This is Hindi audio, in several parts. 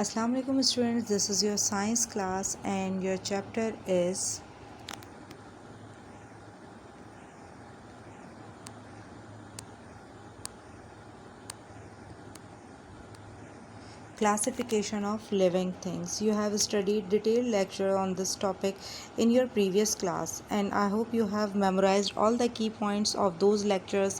Assalamu alaikum students, this is your science class and your chapter is classification of living things. You have studied detailed lecture on this topic in your previous class and I hope you have memorized all the key points of those lectures,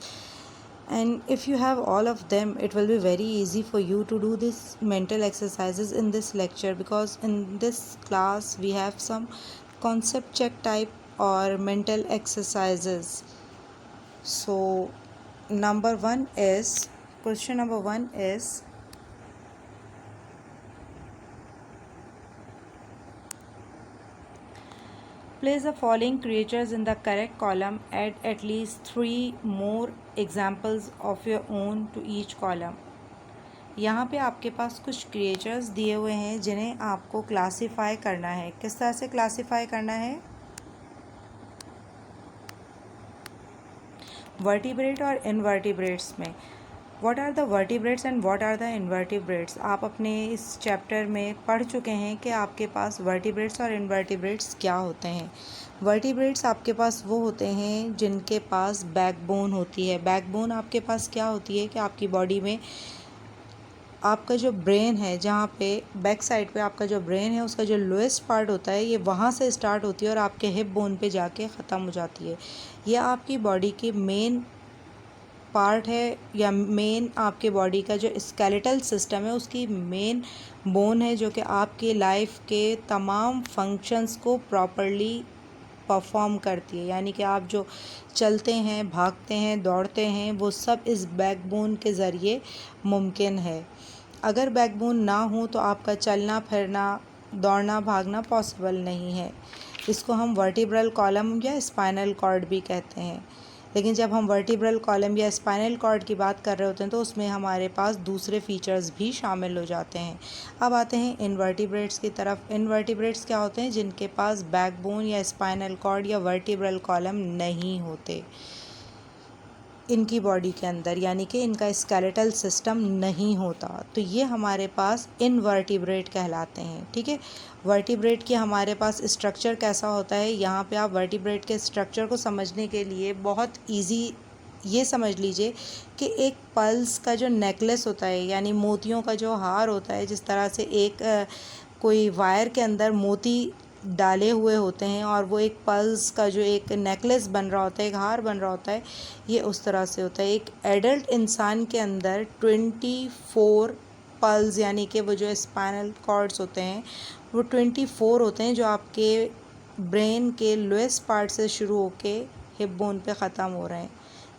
and if you have all of them it will be very easy for you to do these mental exercises in this lecture, because in this class we have some concept check type or mental exercises. So question number 1 is, place the following creatures in the correct column. Add at least 3 more examples of your own to each column. यहाँ पे आपके पास कुछ क्रिएचर्स दिए हुए हैं जिन्हें आपको क्लासीफाई करना है. किस तरह से क्लासीफाई करना है? वर्टिब्रेट और इनवर्टिब्रेट्स में. What are the vertebrates and what are the invertebrates? आप अपने इस चैप्टर में पढ़ चुके हैं कि आपके पास वर्टिब्रेट्स और इनवर्टिब्रेट्स क्या होते हैं. वर्टिब्रेट्स आपके पास वो होते हैं जिनके पास बैकबोन होती है. बैकबोन आपके पास क्या होती है कि आपकी बॉडी में आपका जो ब्रेन है, जहाँ पे बैक साइड पे आपका जो ब्रेन है उसका जो लोएस्ट पार्ट होता है ये वहाँ से स्टार्ट होती है और आपके हिप बोन पे जाके ख़त्म हो जाती है. ये आपकी बॉडी की मेन पार्ट है या मेन आपके बॉडी का जो स्केलेटल सिस्टम है उसकी मेन बोन है, जो कि आपके लाइफ के तमाम फंक्शंस को प्रॉपरली परफॉर्म करती है. यानी कि आप जो चलते हैं, भागते हैं, दौड़ते हैं, वो सब इस बैकबोन के ज़रिए मुमकिन है. अगर बैकबोन ना हो तो आपका चलना फिरना, दौड़ना भागना पॉसिबल नहीं है. इसको हम वर्टिब्रल कॉलम या स्पाइनल कॉर्ड भी कहते हैं. लेकिन जब हम वर्टिब्रल कॉलम या स्पाइनल कॉर्ड की बात कर रहे होते हैं तो उसमें हमारे पास दूसरे फीचर्स भी शामिल हो जाते हैं. अब आते हैं इनवर्टिब्रेट्स की तरफ. इनवर्टिब्रेट्स क्या होते हैं? जिनके पास बैकबोन या स्पाइनल कॉर्ड या वर्टिब्रल कॉलम नहीं होते इनकी बॉडी के अंदर, यानी कि इनका स्केलेटल सिस्टम नहीं होता, तो ये हमारे पास इनवर्टिब्रेट कहलाते हैं. ठीक है. वर्टिब्रेट की हमारे पास स्ट्रक्चर कैसा होता है, यहाँ पे आप वर्टिब्रेट के स्ट्रक्चर को समझने के लिए बहुत इजी ये समझ लीजिए कि एक पल्स का जो नेकलेस होता है, यानी मोतियों का जो हार होता है, जिस तरह से एक कोई वायर के अंदर मोती डाले हुए होते हैं और वो एक पल्स का जो एक नेकलेस बन रहा होता है, एक हार बन रहा होता है, ये उस तरह से होता है. एक एडल्ट इंसान के अंदर 24 पल्स, यानी कि वो जो स्पाइनल कॉर्ड्स होते हैं वो 24 होते हैं, जो आपके ब्रेन के लोएस्ट पार्ट से शुरू होके हिप बोन पे ख़त्म हो रहे हैं,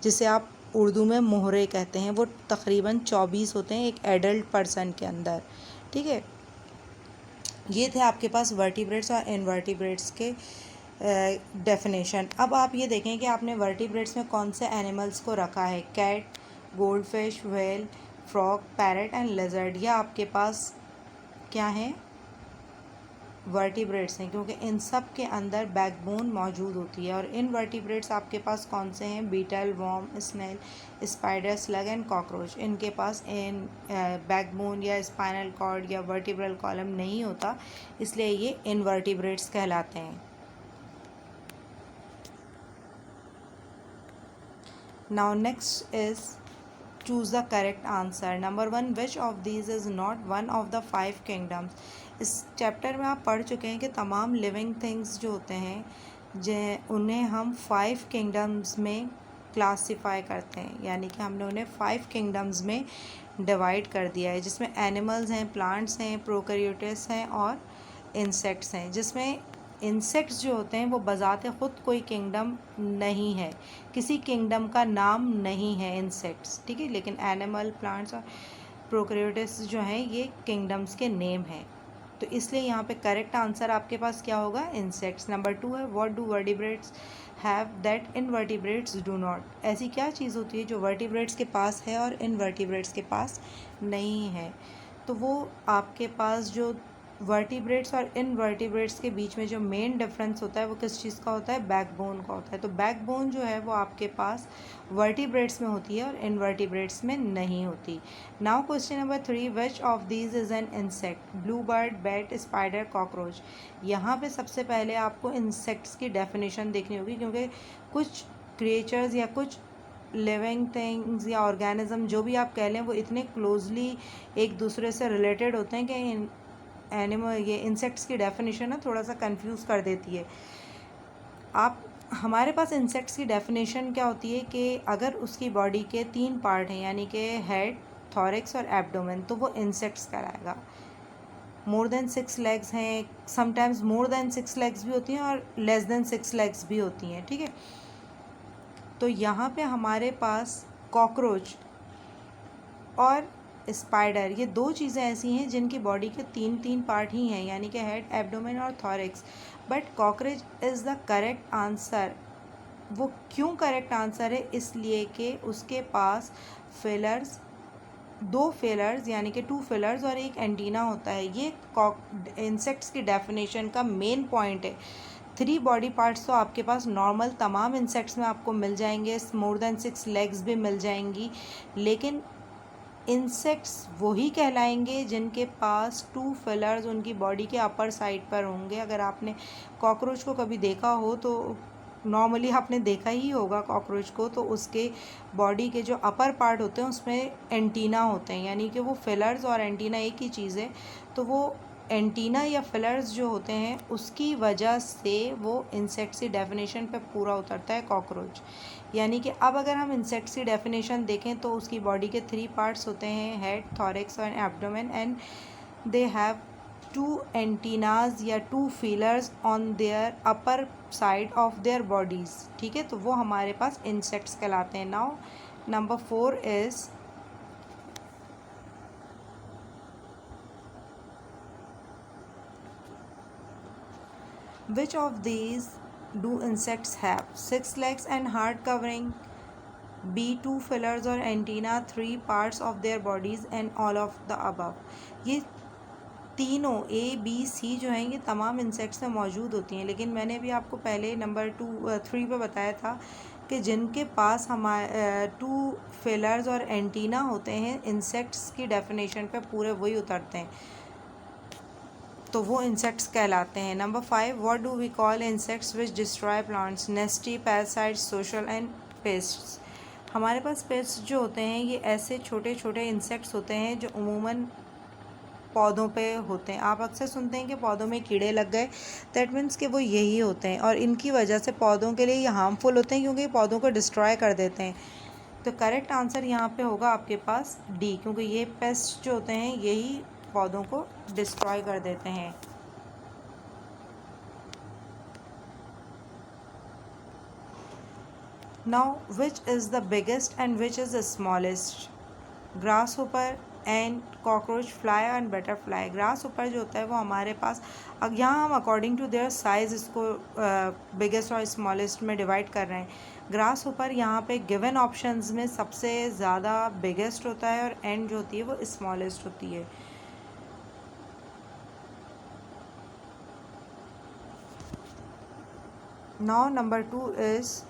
जिसे आप उर्दू में मोहरे कहते हैं. वो तकरीबन 24 होते हैं एक एडल्ट पर्सन के अंदर. ठीक है. ये थे आपके पास वर्टिब्रेट्स और इनवर्टिब्रेट्स के डेफिनेशन. अब आप ये देखें कि आपने वर्टिब्रेट्स में कौन से एनिमल्स को रखा है. Cat, goldfish, whale, frog, parrot and lizard. ये आपके पास क्या हैं? वर्टिब्रेट्स हैं, क्योंकि इन सब के अंदर बैकबोन मौजूद होती है. और इनवर्टिब्रेट्स आपके पास कौन से हैं? Beetle, worm, snail, spider, slug and cockroach. इनके पास इन बैकबोन या स्पाइनल कॉर्ड या वर्टिब्रल कॉलम नहीं होता, इसलिए ये इनवर्टिब्रेट्स कहलाते हैं. Now next is choose the correct answer. Number 1, which of these is not one of the 5 kingdoms. इस चैप्टर में आप पढ़ चुके हैं कि तमाम लिविंग थिंग्स जो होते हैं उन्हें हम 5 किंगडम्स में क्लासीफाई करते हैं, यानी कि हमने उन्हें 5 किंगडम्स में डिवाइड कर दिया है, जिसमें एनिमल्स हैं, प्लांट्स हैं, प्रोकैरियोट्स हैं और इंसेक्ट्स हैं. जिसमें इंसेक्ट्स जो होते हैं वो बज़ाते ख़ुद कोई किंगडम नहीं है, किसी किंगडम का नाम नहीं है इंसेक्ट्स. ठीक है. लेकिन एनिमल, प्लांट्स और प्रोकैरियोट्स जो हैं ये किंगडम्स के नेम हैं. तो इसलिए यहाँ पे करेक्ट आंसर आपके पास क्या होगा? इंसेक्ट्स. नंबर 2 है, what do vertebrates have that invertebrates do not. ऐसी क्या चीज़ होती है जो वर्टिब्रेट्स के पास है और इनवर्टिब्रेट्स के पास नहीं है? तो वो आपके पास जो वर्टिब्रेट्स और इनवर्टिब्रेट्स के बीच में जो मेन डिफरेंस होता है वो किस चीज़ का होता है? बैकबोन का होता है। तो बैकबोन जो है वो आपके पास वर्टिब्रेट्स में होती है और इनवर्टिब्रेट्स में नहीं होती। Now question number 3, which of these is an insect? Blue bird, bat, spider, cockroach. यहाँ पे सबसे पहले आपको इंसेक्ट्स की डेफिनेशन देखनी होगी, क्योंकि कुछ क्रिएचर्स या कुछ लिविंग थिंग्स या ऑर्गेनिज्म जो भी आप कह लें वो इतने क्लोजली एक दूसरे से रिलेटेड होते हैं कि एनिमल ये इंसेक्ट्स की डेफिनेशन ना थोड़ा सा कंफ्यूज कर देती है। आप हमारे पास इंसेक्ट्स की डेफिनेशन क्या होती है कि अगर उसकी बॉडी के 3 पार्ट हैं, यानी कि हेड, थॉरिक्स और एब्डोमेन, तो वो इंसेक्ट्स कहलाएगा। मोर देन 6 लेग्स हैं, समटाइम्स मोर देन 6 लेग्स भी होती हैं और लेस देन 6 लेग्स भी होती हैं, ठीक है। तो यहाँ पे हमारे पास कॉकरोच और स्पाइडर, ये 2 चीज़ें ऐसी हैं जिनकी बॉडी के 3 पार्ट ही हैं, यानी कि हेड, एब्डोमेन और thorax. But cockroach is the correct answer. वो क्यों करेक्ट आंसर है? इसलिए कि उसके पास फेलर्स, 2 फेलर्स यानी कि 2 फेलर्स और एक एंटीना होता है। ये इंसेक्ट्स की डेफिनेशन का मेन पॉइंट है। 3 बॉडी पार्ट्स तो आपके पास नॉर्मल तमाम इंसेक्ट्स में आपको मिल जाएंगे, मोर देन 6 लेग्स भी मिल जाएंगी, लेकिन इंसेक्ट्स वही कहलाएंगे जिनके पास 2 फिलर्स उनकी बॉडी के अपर साइड पर होंगे। अगर आपने कॉकरोच को कभी देखा हो तो नॉर्मली आपने देखा ही होगा कॉकरोच को, तो उसके बॉडी के जो अपर पार्ट होते हैं उसमें एंटीना होते हैं, यानी कि वो फिलर्स और एंटीना एक ही चीज़ है। तो वो एंटीना या फिलर्स जो होते हैं उसकी वजह से वो इंसेक्ट्स की डेफिनेशन पे पूरा उतरता है कॉकरोच। यानी कि अब अगर हम इंसेक्ट्स की डेफिनेशन देखें तो उसकी बॉडी के 3 पार्ट्स होते हैं, हेड, थॉरिक्स और abdomen, and they have 2 antennas या 2 feelers on their upper side of their bodies, ठीक है। तो वो हमारे पास इंसेक्ट्स कहलाते हैं। Now number 4 is which of these do insects have? 6 legs and hard covering, B 2 fillers or antenna, 3 parts of their bodies and all of the above। ये तीनों A B C जो हैं ये तमाम इंसेक्ट्स में मौजूद होती हैं, लेकिन मैंने भी आपको पहले नंबर 3 पे बताया था कि जिनके पास हमारे 2 फिलर्स और एंटीना होते हैं इंसेक्ट्स की डेफिनेशन पे पूरे वही उतरते हैं, तो वो इंसेक्ट्स कहलाते हैं। Number 5, what do we call insects which destroy plants? Nasty, parasites, social and pests. हमारे पास पेस्ट्स जो होते हैं ये ऐसे छोटे छोटे इंसेक्ट्स होते हैं जो अमूमन पौधों पे होते हैं। आप अक्सर सुनते हैं कि पौधों में कीड़े लग गए, दैट मीन्स कि वो यही होते हैं और इनकी वजह से पौधों के लिए ये हार्मफुल होते हैं, क्योंकि ये पौधों को डिस्ट्रॉय कर देते हैं। तो करेक्ट आंसर यहाँ पे होगा आपके पास डी, क्योंकि ये पेस्ट जो होते हैं यही पौधों को डिस्ट्रॉय कर देते हैं। Now which is the biggest and which is the smallest? Grass hopper and cockroach, fly and butterfly. Grass hopper जो होता है वो हमारे पास, अब यहाँ हम अकॉर्डिंग टू देयर साइज़ इसको बिगेस्ट और स्मॉलेस्ट में डिवाइड कर रहे हैं। ग्रास होपर यहाँ पे गिवन ऑप्शंस में सबसे ज़्यादा बिगेस्ट होता है और एंड जो होती है वो स्मॉलेस्ट होती है। Now number 2 is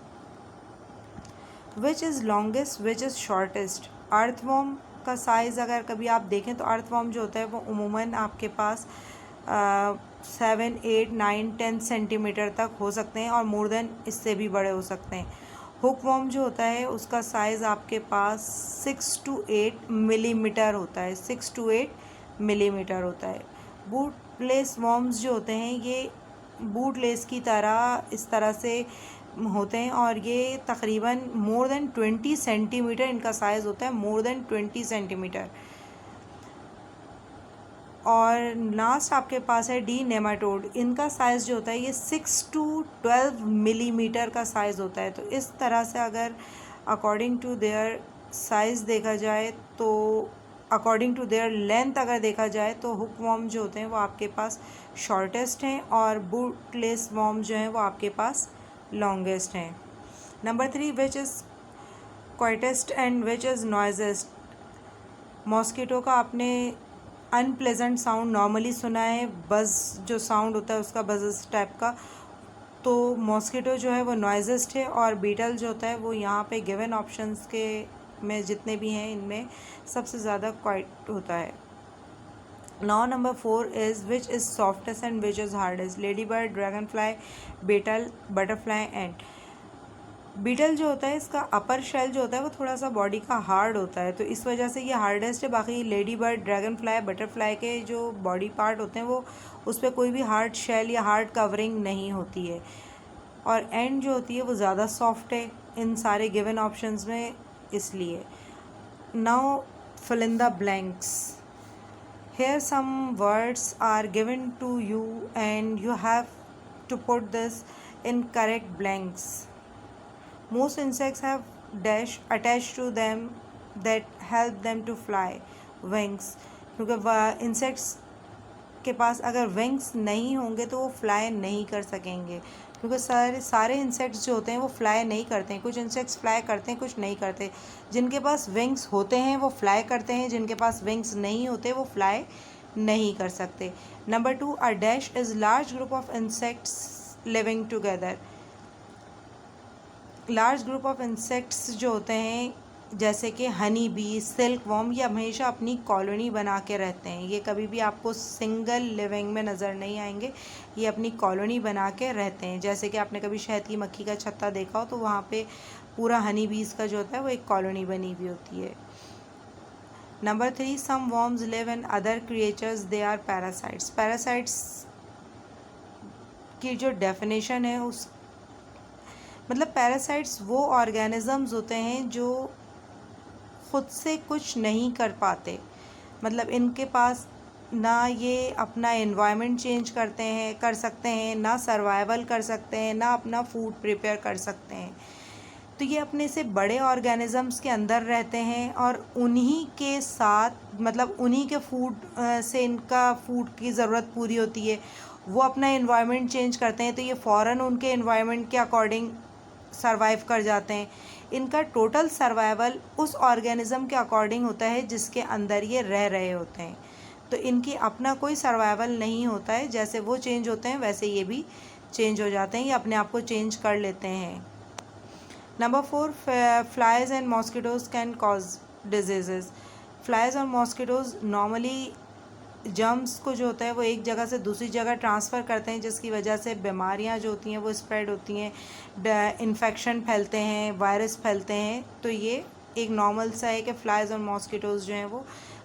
which is longest which is shortest? Earthworm का साइज़ अगर कभी आप देखें तो अर्थवॉर्म जो होता है वो उमूमन आपके पास 7, 8, 9, 10 सेंटीमीटर तक हो सकते हैं और मोर देन इससे भी बड़े हो सकते हैं। हुकवॉर्म जो होता है उसका साइज़ आपके पास 6 to 8 मिलीमीटर होता है, 6 to 8 मिलीमीटर होता है। बूटलेस वॉर्म्स जो होते हैं ये बूटलेस की तरह इस तरह से होते हैं और ये तकरीबन मोर देन 20 सेंटीमीटर इनका साइज़ होता है, मोर देन 20 सेंटीमीटर। और लास्ट आपके पास है डी, नेमाटोड। इनका साइज़ जो होता है ये 6 to 12 मिलीमीटर का साइज़ होता है। तो इस तरह से अगर अकॉर्डिंग टू देयर साइज़ देखा जाए तो अकॉर्डिंग टू देयर लेंथ अगर देखा जाए तो हुक वॉर्म जो होते हैं वो आपके पास शॉर्टेस्ट हैं और बूटलेस वॉर्म जो हैं वो आपके पास लॉन्गेस्ट हैं। Number 3, which is quietest and which is noisiest? Mosquito का आपने अनप्लेजेंट साउंड नॉर्मली सुना है, बज़ जो साउंड होता है उसका बज़ टाइप का। तो मॉस्किटो जो है वो नॉइजेस्ट है, और बीटल जो होता है वो यहाँ पे गिवन ऑप्शंस के में जितने भी हैं इनमें सबसे ज़्यादा क्वाइट होता है। Now number 4 is which is softest and which is hardest? Ladybird, dragonfly, beetle, butterfly and. Beetle जो होता है इसका अपर शेल जो होता है वो थोड़ा सा बॉडी का हार्ड होता है, तो इस वजह से ये हार्डेस्ट है। बाकी lady bird, dragon fly, butterfly के जो बॉडी पार्ट होते हैं वो उस पर कोई भी हार्ड शेल या हार्ड कवरिंग नहीं होती है, और एंड जो होती है वो ज़्यादा सॉफ्ट है इन सारे गिवन ऑप्शंस में, इसलिए। Now fill in the blanks. Here some words are given to you and you have to put this in correct blanks. Most insects have dash attached to them that help them to fly. Wings. क्योंकि insects के पास अगर विंग्स नहीं होंगे तो वो फ्लाई नहीं कर सकेंगे, क्योंकि सारे इंसेक्ट्स जो होते हैं वो फ्लाई नहीं करते हैं। कुछ इंसेक्ट्स फ्लाई करते हैं, कुछ नहीं करते। जिनके पास विंग्स होते हैं वो फ्लाई करते हैं, जिनके पास विंग्स नहीं होते वो फ्लाई नहीं कर सकते। Number 2, a dash is large group of insects living together. Large group of insects जो होते हैं जैसे कि हनी बी, सिल्क वॉर्म, ये हमेशा अपनी कॉलोनी बना के रहते हैं। ये कभी भी आपको सिंगल लिविंग में नज़र नहीं आएंगे, ये अपनी कॉलोनी बना के रहते हैं। जैसे कि आपने कभी शहद की मक्खी का छत्ता देखा हो तो वहाँ पे पूरा हनी बीज़ का जो होता है वो एक कॉलोनी बनी हुई होती है। Number 3, some worms live in other creatures, they are parasites. Parasites की जो डेफिनेशन है उस मतलब पैरासाइट्स वो ऑर्गेनिज़म्स होते हैं जो ख़ुद से कुछ नहीं कर पाते, मतलब इनके पास ना ये अपना एनवायरनमेंट चेंज कर सकते हैं, ना सर्वाइवल कर सकते हैं, ना अपना फूड प्रिपेयर कर सकते हैं। तो ये अपने से बड़े ऑर्गेनिज़म्स के अंदर रहते हैं और उन्हीं के साथ मतलब उन्हीं के फूड से इनका फूड की ज़रूरत पूरी होती है। वो अपना एनवायरनमेंट चेंज करते हैं तो ये फ़ौरन उनके एनवायरनमेंट के अकॉर्डिंग सर्वाइव कर जाते हैं। इनका टोटल सर्वाइवल उस ऑर्गेनिज़म के अकॉर्डिंग होता है जिसके अंदर ये रह रहे होते हैं। तो इनकी अपना कोई सर्वाइवल नहीं होता है, जैसे वो चेंज होते हैं वैसे ये भी चेंज हो जाते हैं, ये अपने आप को चेंज कर लेते हैं। Number 4, flies and mosquitoes can cause disease. Flies और मॉस्किटोज़ नॉर्मली जर्म्स को जो होता है वो एक जगह से दूसरी जगह ट्रांसफ़र करते हैं, जिसकी वजह से बीमारियां जो होती हैं वो स्प्रेड होती हैं, इन्फेक्शन फैलते हैं, वायरस फैलते हैं। तो ये एक नॉर्मल सा है कि फ्लाइज और मॉस्किटोज़ जो हैं वो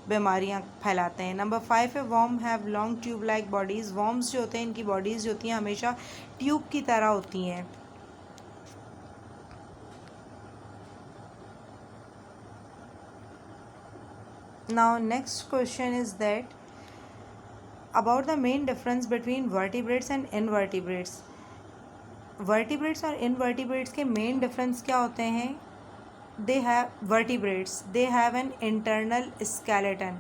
बीमारियां फैलाते हैं। नंबर 5 है worm have long tube like bodies. Worms जो होते हैं इनकी बॉडीज़ जो होती हैं हमेशा ट्यूब की तरह होती हैं। Now next question is that about the main difference between vertebrates and invertebrates. Vertebrates और इनवर्टिब्रेट्स के मेन डिफरेंस क्या होते हैं? They have vertebrates they have an internal skeleton.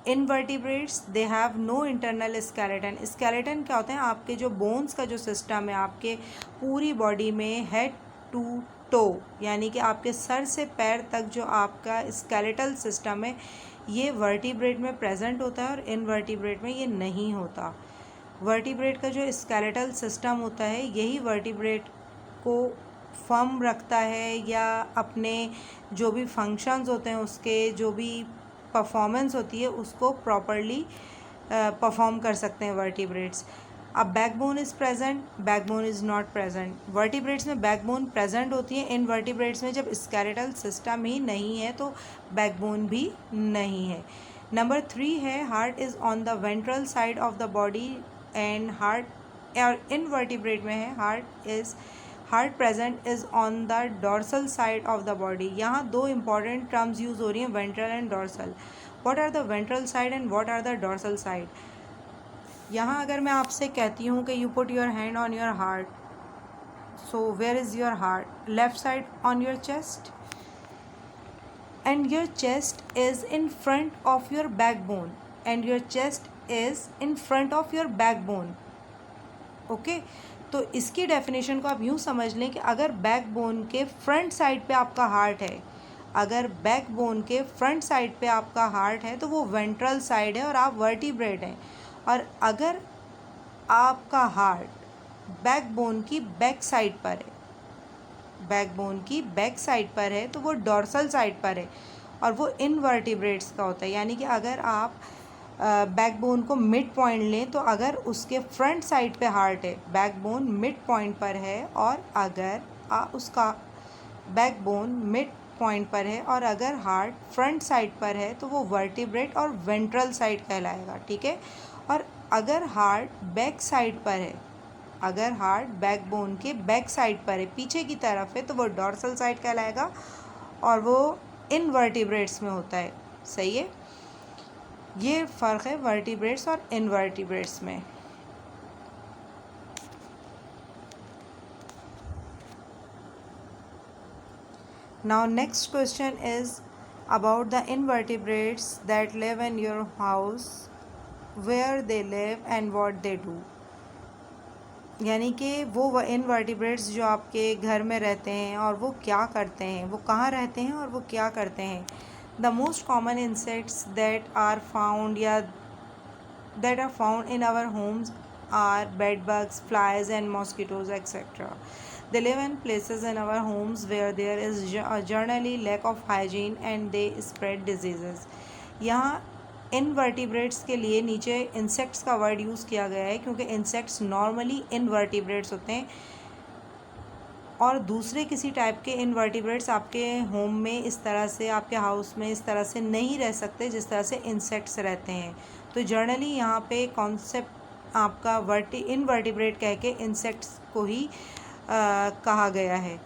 Invertebrates they have no internal skeleton. Skeleton क्या होते हैं? आपके जो बोन्स का जो सिस्टम है आपके पूरी बॉडी में हेड टू टो यानी कि आपके सर से पैर तक जो आपका स्केलेटल सिस्टम है ये वर्टिब्रेट में प्रेजेंट होता है और इनवर्टिब्रेट में ये नहीं होता। वर्टिब्रेट का जो स्केलेटल सिस्टम होता है यही वर्टिब्रेट को फर्म रखता है या अपने जो भी फंक्शंस होते हैं उसके जो भी परफॉर्मेंस होती है उसको प्रॉपरली परफॉर्म कर सकते हैं वर्टिब्रेट्स। अब backbone is present, backbone is not present. Vertebrates में बैकबोन प्रेजेंट होती है, इन वर्टिब्रेट्स में जब स्केलेटल सिस्टम ही नहीं है तो बैकबोन भी नहीं है। नंबर 3 है heart is on the ventral side of the body and heart और इनवर्टिब्रेट में है heart present is on the dorsal side of the body. यहाँ दो इंपॉर्टेंट टर्म्स यूज़ हो रही हैं, ventral and dorsal. What are the ventral side and what are the dorsal side? यहाँ अगर मैं आपसे कहती हूँ कि you put your hand on your heart, so where is your heart? Left side on your chest and your chest is in front of your backbone and your chest is in front of your backbone. Okay तो इसकी डेफिनेशन को आप यूँ समझ लें कि अगर बैकबोन के फ्रंट साइड पे आपका हार्ट है अगर बैकबोन के फ्रंट साइड पे आपका हार्ट है तो वो वेंट्रल साइड है और आप वर्टिब्रेट हैं। और अगर आपका हार्ट बैकबोन की बैक साइड पर है, बैकबोन की बैक साइड पर है तो वो डॉर्सल साइड पर है और वो इनवर्टिब्रेट्स का होता है। यानी कि अगर आप बैकबोन को मिड पॉइंट लें तो अगर उसके फ्रंट साइड पे हार्ट है, बैकबोन मिड पॉइंट पर है, और अगर उसका बैकबोन मिड पॉइंट पर है और अगर हार्ट फ्रंट साइड पर है तो वो वर्टिब्रेट और वेंट्रल साइड कहलाएगा। ठीक है। और अगर हार्ट बैक साइड पर है, अगर हार्ट बैकबोन के बैक साइड पर है, पीछे की तरफ है, तो वो डॉर्सल साइड कहलाएगा और वो इनवर्टिब्रेट्स में होता है। सही है। ये फ़र्क है वर्टिब्रेट्स और इनवर्टिब्रेट्स में। Now next question is about the invertebrates that live in your house, where they live and what they do। यानी कि वो इनवर्टिब्रेट्स जो आपके घर में रहते हैं और वो क्या करते हैं, वो कहाँ रहते हैं और वो क्या करते हैं। The most common insects that are found in our homes are bed bugs, flies and mosquitoes, etc. They live in places in our homes where there is generally lack of hygiene and they spread diseases। यहाँ इनवर्टिब्रेट्स के लिए नीचे इंसेक्ट्स का वर्ड यूज़ किया गया है क्योंकि इंसेक्ट्स नॉर्मली इनवर्टिब्रेट्स होते हैं और दूसरे किसी टाइप के इनवर्टिब्रेट्स आपके होम में इस तरह से, आपके हाउस में इस तरह से नहीं रह सकते जिस तरह से इंसेक्ट्स रहते हैं। तो जनरली यहाँ पे कॉन्सेप्ट आपका इनवर्टिब्रेट कह के इंसेक्ट्स को ही कहा गया है।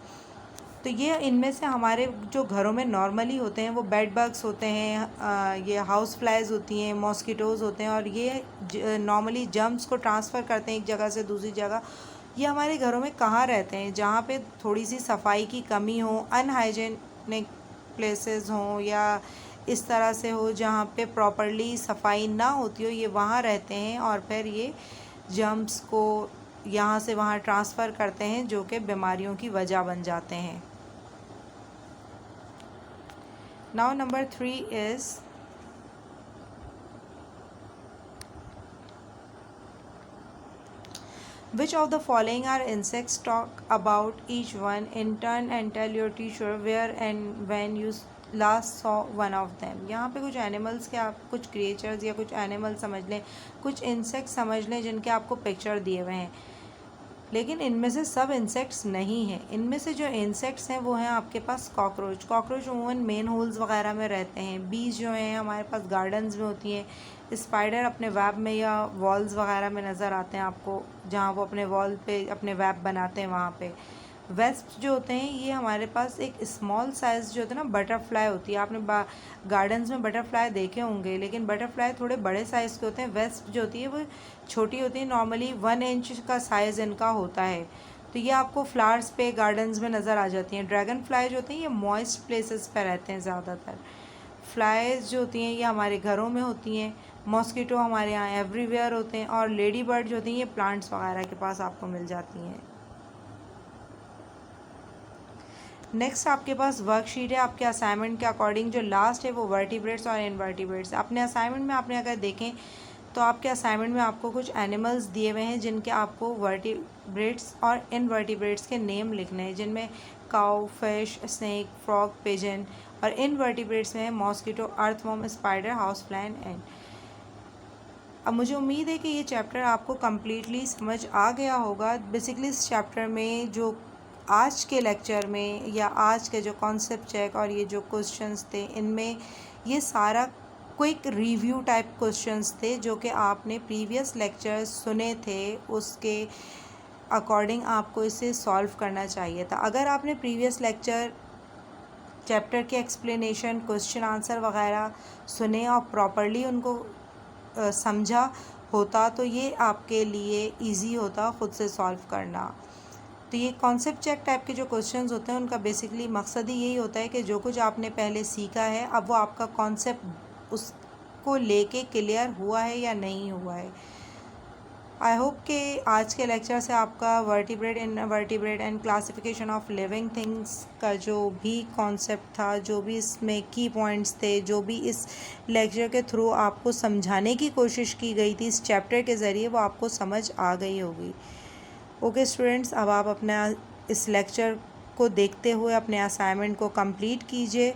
तो ये इनमें से हमारे जो घरों में नॉर्मली होते हैं वो बेड बग्स होते हैं, ये हाउस फ्लाइज होती हैं, मॉस्किटोज़ होते हैं और ये नॉर्मली जर्म्स को ट्रांसफ़र करते हैं एक जगह से दूसरी जगह। ये हमारे घरों में कहाँ रहते हैं, जहाँ पे थोड़ी सी सफाई की कमी हो, अनहाइजेनिक प्लेसेस हों या इस तरह से हो जहाँ पे प्रॉपरली सफाई ना होती हो, ये वहाँ रहते हैं और फिर ये जर्म्स को यहाँ से वहाँ ट्रांसफ़र करते हैं जो कि बीमारियों की वजह बन जाते हैं। Now number 3 is which of the following are insects? Talk about each one in turn and tell your teacher where and when you last saw one of them। यहाँ पे कुछ एनिमल्स के, आप कुछ क्रिएचर्स या कुछ एनिमल समझ लें, कुछ इंसेक्ट्स समझ लें जिनके आपको पिक्चर दिए हुए हैं, लेकिन इनमें से सब इंसेक्ट्स नहीं हैं। इनमें से जो इंसेक्ट्स हैं वो हैं आपके पास कॉकरोच। कॉकरोच अमूमन मेन होल्स वगैरह में रहते हैं। बीज जो हैं हमारे पास गार्डन्स में होती हैं। स्पाइडर अपने वेब में या वॉल्स वगैरह में नज़र आते हैं आपको, जहाँ वो अपने वॉल पे अपने वेब बनाते हैं वहाँ पे। वेस्प जो होते हैं ये हमारे पास एक स्मॉल साइज़ जो होता है ना, बटरफ्लाई होती है। आपने गार्डन्स में बटरफ्लाई देखे होंगे, लेकिन बटरफ्लाई थोड़े बड़े साइज़ के होते हैं। वेस्प जो होती है वो छोटी होती है, नॉर्मली 1 इंच का साइज़ इनका होता है। तो ये आपको फ्लावर्स पे गार्डन्स में नज़र आ जाती हैं। ड्रैगन फ्लाई जो होती हैं ये मॉइस्ट प्लेसेस पर रहते हैं ज़्यादातर। फ्लाइज जो होती हैं ये हमारे घरों में होती हैं। मॉस्किटो हमारे यहाँ एवरीवेयर होते हैं और लेडी बर्ड जो होती हैं ये प्लांट्स वगैरह के पास आपको मिल जाती हैं। नेक्स्ट आपके पास वर्कशीट है आपके असाइनमेंट के अकॉर्डिंग। जो लास्ट है वो वर्टिब्रेट्स और इनवर्टिब्रेट्स। अपने असाइनमेंट में आपने अगर देखें तो आपके असाइनमेंट में आपको कुछ एनिमल्स दिए हुए हैं जिनके आपको वर्टिब्रेट्स और इनवर्टिब्रेट्स के नेम लिखने हैं, जिनमें काऊ, फिश, स्नेक, फ्रॉग, पिजन, और इनवर्टिब्रेट्स में है mosquito, earthworm, spider, house fly and. अब मुझे उम्मीद है कि ये चैप्टर आपको कम्प्लीटली समझ आ गया होगा। बेसिकली इस चैप्टर में जो आज के लेक्चर में या आज के जो कॉन्सेप्ट चेक और ये जो क्वेश्चंस थे, इनमें ये सारा क्विक रिव्यू टाइप क्वेश्चंस थे जो कि आपने प्रीवियस लेक्चर्स सुने थे, उसके अकॉर्डिंग आपको इसे सॉल्व करना चाहिए था। अगर आपने प्रीवियस लेक्चर चैप्टर के एक्सप्लेनेशन, क्वेश्चन आंसर वगैरह सुने और प्रॉपरली उनको समझा होता तो ये आपके लिए इजी होता ख़ुद से सॉल्व करना। तो ये कॉन्सेप्ट चेक टाइप के जो क्वेश्चंस होते हैं उनका बेसिकली मकसद ही यही होता है कि जो कुछ आपने पहले सीखा है अब वो आपका कॉन्सेप्ट उसको लेके क्लियर हुआ है या नहीं हुआ है। आई होप कि आज के लेक्चर से आपका vertebrate, invertebrate and classification of living things का जो भी कॉन्सेप्ट था, जो भी इसमें की पॉइंट्स थे, जो भी इस लेक्चर के थ्रू आपको समझाने की कोशिश की गई थी इस चैप्टर के ज़रिए, वो आपको समझ आ गई होगी। ओके स्टूडेंट्स, अब आप अपना इस लेक्चर को देखते हुए अपने असाइनमेंट को कंप्लीट कीजिए